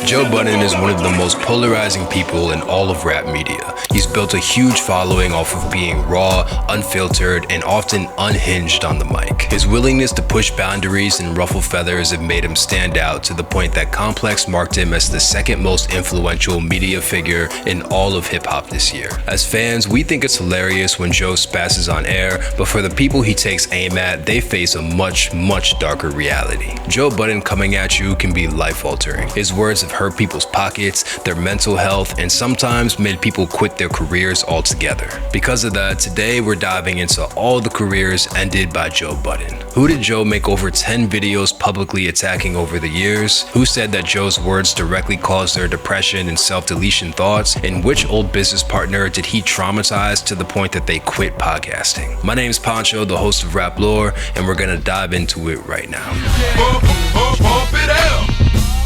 Joe Budden is one of the most polarizing people in all of rap media. He's built a huge following off of being raw, unfiltered, and often unhinged on the mic. His willingness to push boundaries and ruffle feathers have made him stand out to the point that Complex marked him as the second most influential media figure in all of hip-hop this year. As fans, we think it's hilarious when Joe spazzes on air, but for the people he takes aim at, they face a much, much darker reality. Joe Budden coming at you can be life-altering. His words have hurt people's pockets, their mental health, and sometimes made people quit their careers altogether. Because of that, today we're diving into all the careers ended by Joe Budden. Who did Joe make over 10 videos publicly attacking over the years? Who said that Joe's words directly caused their depression and self-deletion thoughts? And which old business partner did he traumatize to the point that they quit podcasting? My name's Poncho, the host of Rap Lore, and we're gonna dive into it right now. Bump it out.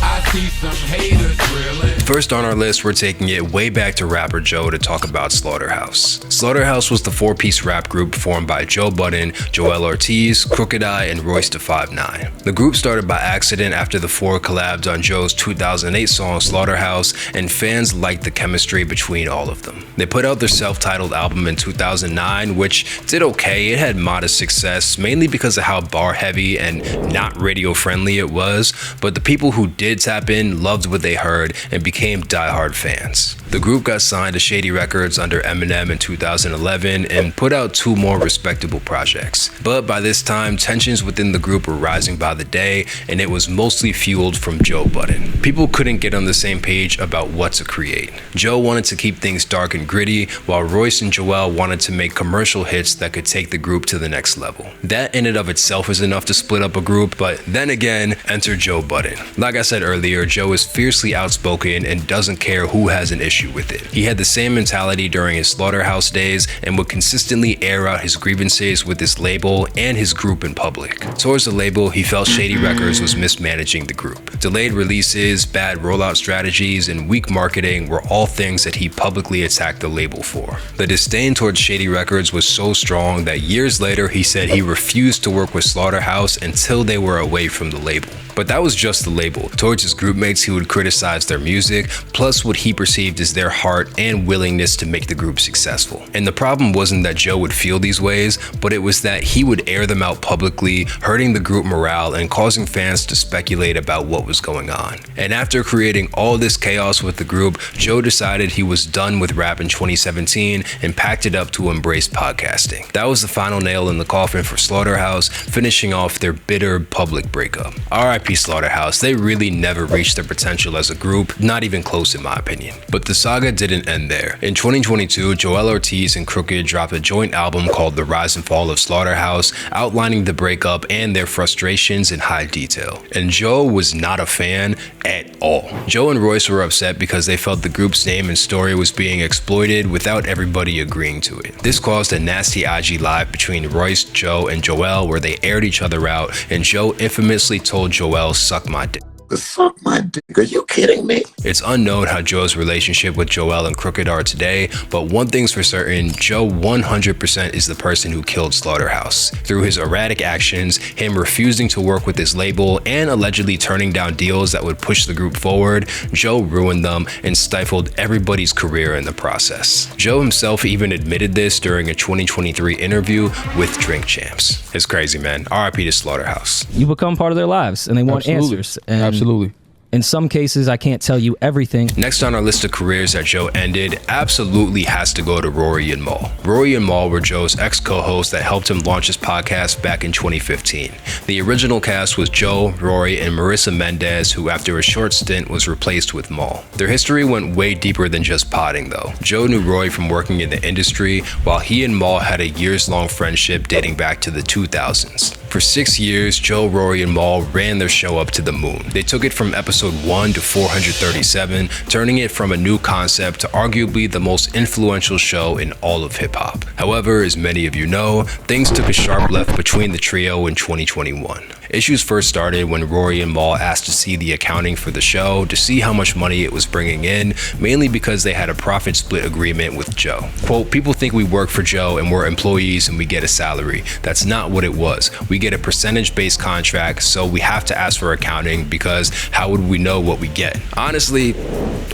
I see some haters drilling. First on our list, we're taking it way back to rapper Joe to talk about Slaughterhouse. Slaughterhouse was the four-piece rap group formed by Joe Budden, Joell Ortiz, Crooked I, and Royce da 5'9". The group started by accident after the four collabed on Joe's 2008 song Slaughterhouse, and fans liked the chemistry between all of them. They put out their self-titled album in 2009, which did okay. It had modest success, mainly because of how bar-heavy and not radio-friendly it was, but the people who did tap in loved what they heard and became diehard fans. The group got signed to Shady Records under Eminem in 2011 and put out two more respectable projects. But by this time, tensions within the group were rising by the day, and it was mostly fueled from Joe Budden. People couldn't get on the same page about what to create. Joe wanted to keep things dark and gritty, while Royce and Joell wanted to make commercial hits that could take the group to the next level. That in and of itself is enough to split up a group, but then again, enter Joe Budden. Like I said earlier, Joe is fiercely outspoken and doesn't care who has an issue with it. He had the same mentality during his Slaughterhouse days and would consistently air out his grievances with his label and his group in public. Towards the label, he felt Shady Records was mismanaging the group. Delayed releases, bad rollout strategies, and weak marketing were all things that he publicly attacked the label for. The disdain towards Shady Records was so strong that years later he said he refused to work with Slaughterhouse until they were away from the label. But that was just the label. Towards his groupmates, he would criticize their music, plus what he perceived as their heart and willingness to make the group successful. And the problem wasn't that Joe would feel these ways, but it was that he would air them out publicly, hurting the group morale and causing fans to speculate about what was going on. And after creating all this chaos with the group, Joe decided he was done with rap in 2017 and packed it up to embrace podcasting. That was the final nail in the coffin for Slaughterhouse, finishing off their bitter public breakup. R.I.P. Slaughterhouse, they really never reached their potential as a group, not even close in my opinion. But the saga didn't end there. In 2022, Joell Ortiz and Crooked dropped a joint album called The Rise and Fall of Slaughterhouse, outlining the breakup and their frustrations in high detail. And Joe was not a fan at all. Joe and Royce were upset because they felt the group's name and story was being exploited without everybody agreeing to it. This caused a nasty IG live between Royce, Joe, and Joell where they aired each other out, and Joe infamously told Joell, "Suck my dick." Suck my dick. Are you kidding me? It's unknown how Joe's relationship with Joell and Crooked are today, but one thing's for certain, Joe 100% is the person who killed Slaughterhouse. Through his erratic actions, him refusing to work with his label, and allegedly turning down deals that would push the group forward, Joe ruined them and stifled everybody's career in the process. Joe himself even admitted this during a 2023 interview with Drink Champs. It's crazy, man. RIP to Slaughterhouse. You become part of their lives and they want answers. And Absolutely. in some cases, I can't tell you everything. Next on our list of careers that Joe ended absolutely has to go to Rory and Mal. Rory and Mal were Joe's ex-co-hosts that helped him launch his podcast back in 2015. The original cast was Joe, Rory, and Marissa Mendez, who after a short stint was replaced with Mal. Their history went way deeper than just potting though. Joe knew Rory from working in the industry, while he and Mal had a years-long friendship dating back to the 2000s. For 6 years, Joe, Rory, and Mal ran their show up to the moon. They took it from episode 1 to 437, turning it from a new concept to arguably the most influential show in all of hip-hop. However, as many of you know, things took a sharp left between the trio in 2021. Issues first started when Rory and Mal asked to see the accounting for the show to see how much money it was bringing in, mainly because they had a profit split agreement with Joe. Quote, people think we work for Joe and we're employees and we get a salary. That's not what it was. We get a percentage-based contract, so we have to ask for accounting because how would we know what we get? Honestly,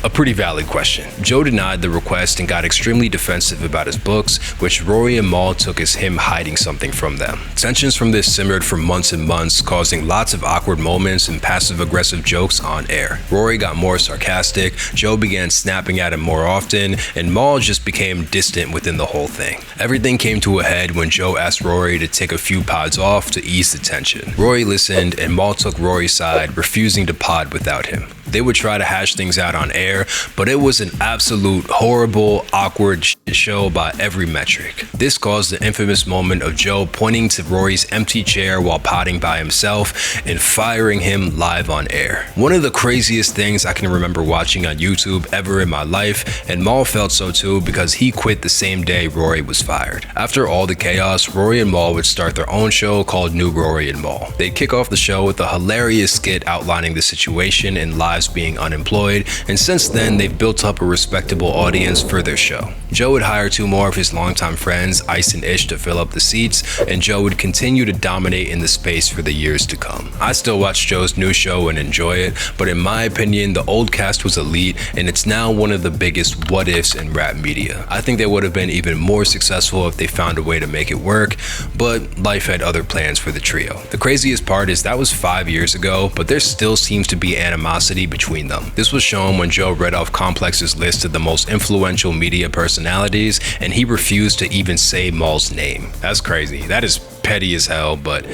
a pretty valid question. Joe denied the request and got extremely defensive about his books, which Rory and Mal took as him hiding something from them. Tensions from this simmered for months and months, causing lots of awkward moments and passive-aggressive jokes on air. Rory got more sarcastic, Joe began snapping at him more often, and Mal just became distant within the whole thing. Everything came to a head when Joe asked Rory to take a few pods off to ease the tension. Rory listened, and Mal took Rory's side, refusing to pod without him. They would try to hash things out on air, but it was an absolute horrible, awkward show by every metric. This caused the infamous moment of Joe pointing to Rory's empty chair while potting by himself and firing him live on air. One of the craziest things I can remember watching on YouTube ever in my life, and Mal felt so too because he quit the same day Rory was fired. After all the chaos, Rory and Mal would start their own show called New Rory and Mal. They'd kick off the show with a hilarious skit outlining the situation and lives being unemployed, and since then they've built up a respectable audience for their show. Joe would hire two more of his longtime friends, Ice and Ish, to fill up the seats, and Joe would continue to dominate in the space for the years to come. I still watch Joe's new show and enjoy it, but in my opinion, the old cast was elite, and it's now one of the biggest what ifs in rap media. I think they would have been even more successful if they found a way to make it work, but life had other plans for the trio. The craziest part is that was 5 years ago, but there still seems to be animosity between them. This was shown when Joe read off Complex's list of the most influential media personalities, and he refused to even say Mal's name. That's crazy. That is petty as hell, but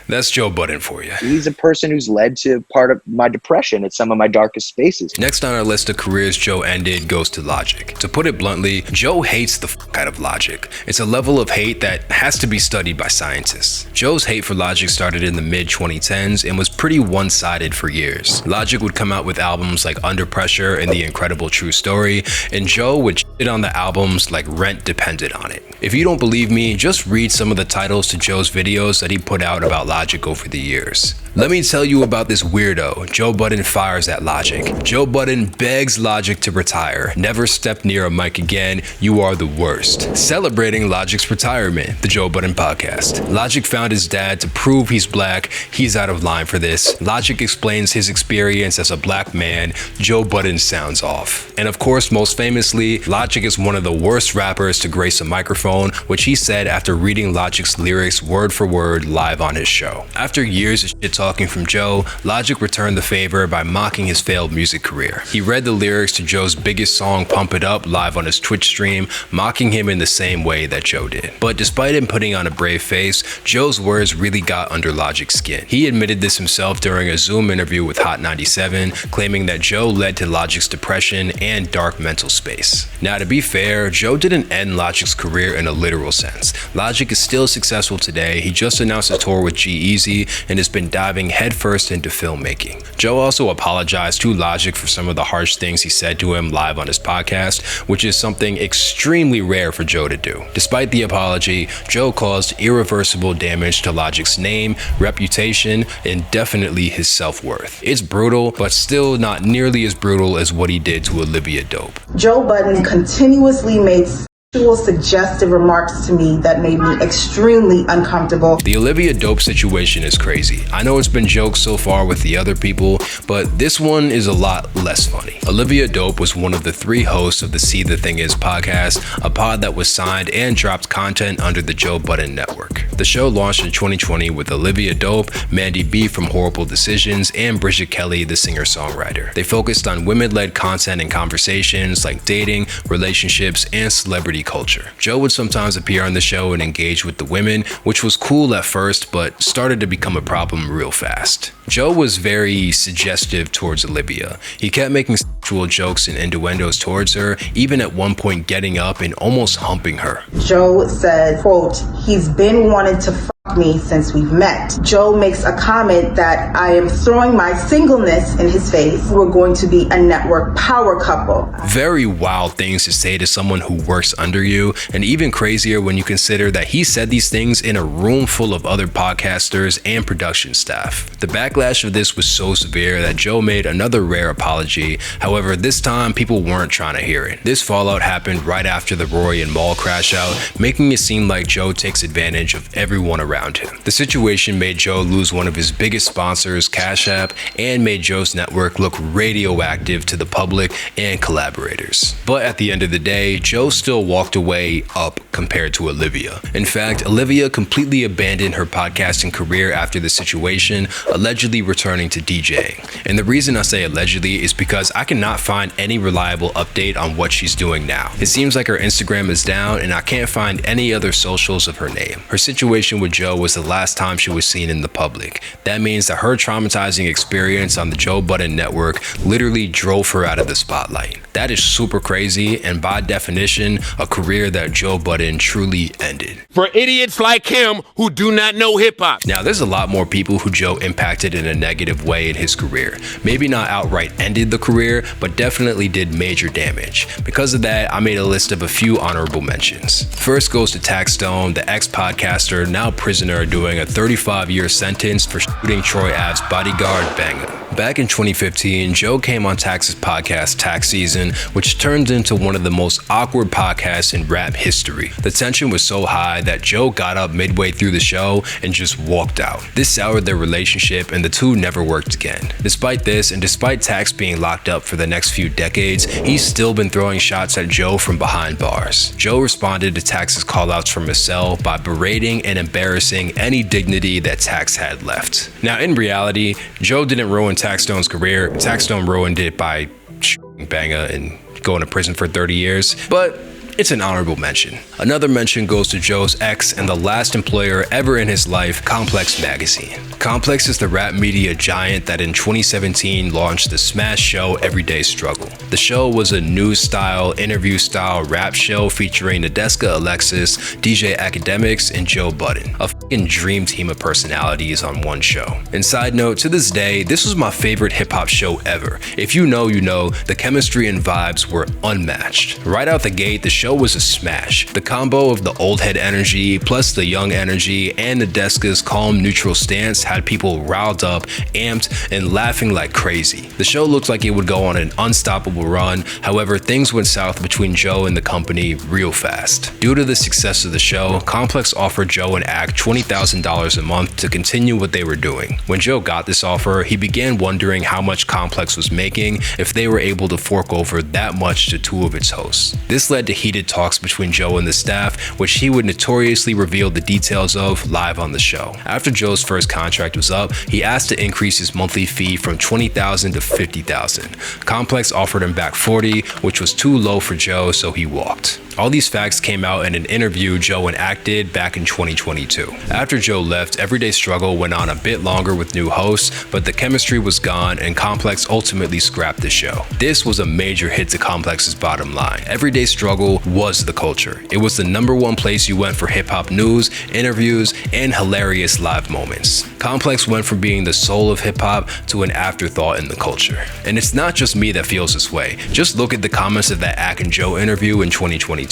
that's Joe Budden for you. He's a person who's led to part of my depression at some of my darkest spaces. Next on our list of careers Joe ended goes to Logic. To put it bluntly, Joe hates the fuck out of Logic. It's a level of hate that has to be studied by scientists. Joe's hate for Logic started in the mid-2010s and was pretty one-sided for years. Logic would come out with albums like Under Pressure and The Incredible True Story, and Joe would shit on the albums like rent depended on it. If you don't believe me, just read some of the titles to Joe's videos that he put out about Logic over the years. Let me tell you about this weirdo. Joe Budden fires at Logic. Joe Budden begs Logic to retire. Never step near a mic again. You are the worst. Celebrating Logic's retirement, the Joe Budden podcast. Logic found his dad to prove he's black. He's out of line for this. Logic explains his experience as a black man. Joe Budden sounds off. And of course, most famously, Logic is one of the worst rappers to grace a microphone, which he said after reading Logic's lyrics word for word live on his show. After years of shit talking from Joe, Logic returned the favor by mocking his failed music career. He read the lyrics to Joe's biggest song, Pump It Up, live on his Twitch stream, mocking him in the same way that Joe did. But despite him putting on a brave face, Joe's words really got under Logic's skin. He admitted this himself during a Zoom interview with Hot 97, claiming that Joe led to Logic's depression and dark mental space. Now, to be fair, Joe didn't end Logic's career in a literal sense. Logic is still successful today. He just announced a tour with G-Eazy and has been diving headfirst into filmmaking. Joe also apologized to Logic for some of the harsh things he said to him live on his podcast, which is something extremely rare for Joe to do. Despite the apology, Joe caused irreversible damage to Logic's name, reputation, and definitely his self-worth. It's brutal, but still not nearly as brutal as what he did to Olivia Dope. Joe Budden continuously made suggestive remarks to me that made me extremely uncomfortable. The Olivia Dope situation is crazy. I know it's been jokes so far with the other people, but this one is a lot less funny. Olivia Dope was one of the 3 hosts of the See the Thing Is podcast, a pod that was signed and dropped content under the Joe Budden Network. The show launched in 2020 with Olivia Dope, Mandy B from Horrible Decisions, and Bridget Kelly, the singer-songwriter. They focused on women-led content and conversations like dating, relationships, and celebrity culture. Joe would sometimes appear on the show and engage with the women, which was cool at first, but started to become a problem real fast. Joe was very suggestive towards Olivia. He kept making sexual jokes and innuendos towards her, even at one point getting up and almost humping her. Joe said, quote, "He's been wanting to fuck me since we've met. Joe makes a comment that I am throwing my singleness in his face. We're going to be a network power couple. Very wild things to say to someone who works under you, and even crazier when you consider that he said these things in a room full of other podcasters and production staff. The backlash of this was so severe that Joe made another rare apology. However, this time people weren't trying to hear it. This fallout happened right after the Rory and Mal crash out, making it seem like Joe takes advantage of everyone around him. The situation made Joe lose one of his biggest sponsors, Cash App, and made Joe's network look radioactive to the public and collaborators. But at the end of the day, Joe still walked away up compared to Olivia. In fact, Olivia completely abandoned her podcasting career after the situation, allegedly returning to DJing. And the reason I say allegedly is because I cannot find any reliable update on what she's doing now. It seems like her Instagram is down and I can't find any other socials of her name. Her situation with Joe was the last time she was seen in the public. That means that her traumatizing experience on the Joe Budden network literally drove her out of the spotlight. That is super crazy, and by definition, a career that Joe Budden truly ended. For idiots like him who do not know hip-hop. Now, there's a lot more people who Joe impacted in a negative way in his career. Maybe not outright ended the career, but definitely did major damage. Because of that, I made a list of a few honorable mentions. First goes to Taxstone, the ex-podcaster, now prisoner, doing a 35-year sentence for shooting Troy Ave's bodyguard Banger. Back in 2015, Joe came on Tax's podcast Tax Season, which turned into one of the most awkward podcasts in rap history. The tension was so high that Joe got up midway through the show and just walked out. This soured their relationship and the two never worked again. Despite this, and despite Tax being locked up for the next few decades, he's still been throwing shots at Joe from behind bars. Joe responded to Tax's callouts from his cell by berating and embarrassing any dignity that Tax had left. Now, in reality, Joe didn't ruin Taxstone's career. Taxstone ruined it by shooting Banger and going to prison for 30 years, but it's an honorable mention. Another mention goes to Joe's ex and the last employer ever in his life, Complex Magazine. Complex is the rap media giant that in 2017 launched the smash show Everyday Struggle. The show was a news-style, interview-style rap show featuring Nadeska Alexis, DJ Academics, and Joe Budden. A fucking dream team of personalities on one show. And side note, to this day, this was my favorite hip-hop show ever. If you know, you know, the chemistry and vibes were unmatched. Right out the gate, the show was a smash. The combo of the old head energy plus the young energy and Nadeska's calm neutral stance had people riled up, amped, and laughing like crazy. The show looked like it would go on an unstoppable run. However, things went south between Joe and the company real fast. Due to the success of the show, Complex offered Joe and Act $20,000 a month to continue what they were doing. When Joe got this offer, he began wondering how much Complex was making if they were able to fork over that much to two of its hosts. This led to heated talks between Joe and the staff, which he would notoriously reveal the details of live on the show. After Joe's first contract was up, he asked to increase his monthly fee from $20,000 to $50,000. Complex offered him back $40,000, which was too low for Joe, so he walked. All these facts came out in an interview Joe and Act did back in 2022. After Joe left, Everyday Struggle went on a bit longer with new hosts, but the chemistry was gone and Complex ultimately scrapped the show. This was a major hit to Complex's bottom line. Everyday Struggle was the culture. It was the #1 place you went for hip-hop news, interviews, and hilarious live moments. Complex went from being the soul of hip-hop to an afterthought in the culture. And it's not just me that feels this way. Just look at the comments of that Ack and Joe interview in 2022.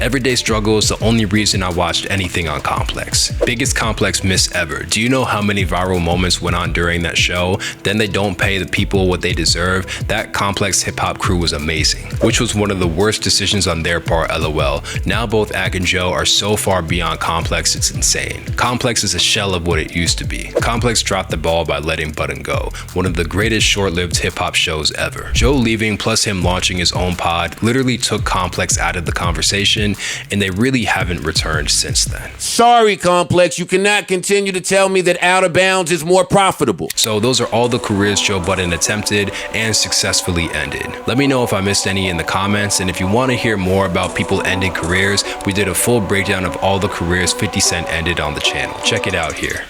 Everyday Struggle is the only reason I watched anything on Complex. Biggest Complex miss ever. Do you know how many viral moments went on during that show? Then they don't pay the people what they deserve. That Complex hip-hop crew was amazing, which was one of the worst decisions on their part, LOL. Now both Ack and Joe are so far beyond Complex, it's insane. Complex is a shell of what it used to be. Complex dropped the ball by letting Budden go, one of the greatest short-lived hip-hop shows ever. Joe leaving plus him launching his own pod literally took Complex out of the conversation, and they really haven't returned since then. Sorry, Complex, you cannot continue to tell me that Out of Bounds is more profitable. So those are all the careers Joe Budden attempted and successfully ended. Let me know if I missed any in the comments, and if you want to hear more about people ending careers, we did a full breakdown of all the careers 50 Cent ended on the channel. Check it out here.